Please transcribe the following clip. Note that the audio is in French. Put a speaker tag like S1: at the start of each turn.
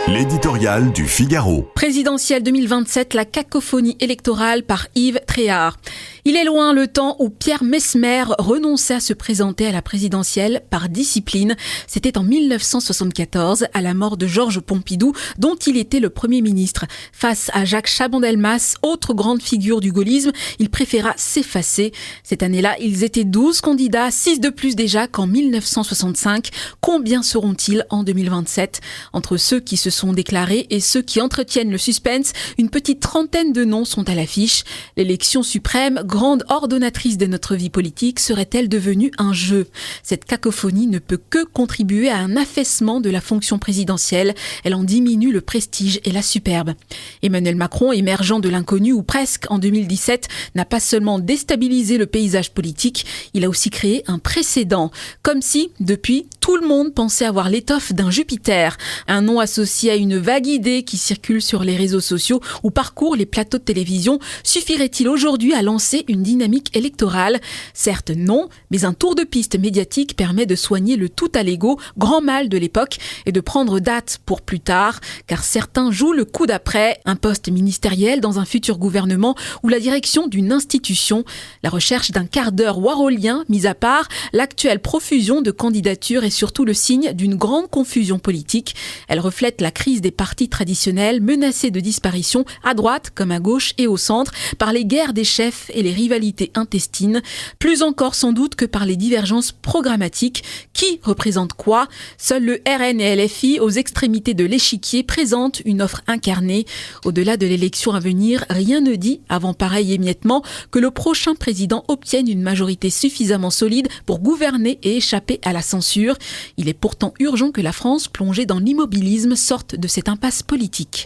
S1: L'éditorial du Figaro.
S2: Présidentielle 2027, la cacophonie électorale par Yves Tréhard. Il est loin le temps où Pierre Messmer renonçait à se présenter à la présidentielle par discipline. C'était en 1974, à la mort de Georges Pompidou, dont il était le Premier ministre. Face à Jacques Chaban-Delmas, autre grande figure du gaullisme, il préféra s'effacer. Cette année-là, ils étaient 12 candidats, 6 de plus déjà qu'en 1965. Combien seront-ils en 2027 ? Entre ceux qui se sont déclarés et ceux qui entretiennent le suspense, une petite trentaine de noms sont à l'affiche. L'élection suprême, grande ordonnatrice de notre vie politique, serait-elle devenue un jeu ? Cette cacophonie ne peut que contribuer à un affaissement de la fonction présidentielle. Elle en diminue le prestige et la superbe. Emmanuel Macron, émergeant de l'inconnu ou presque en 2017, n'a pas seulement déstabilisé le paysage politique, il a aussi créé un précédent. Comme si, depuis, tout le monde pensait avoir l'étoffe d'un Jupiter. Un nom associé à une vague idée qui circule sur les réseaux sociaux ou parcourt les plateaux de télévision. Suffirait-il aujourd'hui à lancer une dynamique électorale ? Certes non, mais un tour de piste médiatique permet de soigner le tout à l'ego, grand mal de l'époque, et de prendre date pour plus tard, car certains jouent le coup d'après, un poste ministériel dans un futur gouvernement ou la direction d'une institution. La recherche d'un quart d'heure warolien, mis à part, l'actuelle profusion de candidatures est surtout le signe d'une grande confusion politique. Elle reflète la crise des partis traditionnels menacés de disparition à droite comme à gauche et au centre par les guerres des chefs et les rivalités intestines, plus encore sans doute que par les divergences programmatiques. Qui représente quoi ? Seul le RN et LFI, aux extrémités de l'échiquier, présentent une offre incarnée. Au-delà de l'élection à venir, rien ne dit, avant pareil émiettement, que le prochain président obtienne une majorité suffisamment solide pour gouverner et échapper à la censure. Il est pourtant urgent que la France, plongée dans l'immobilisme, sorte de cette impasse politique.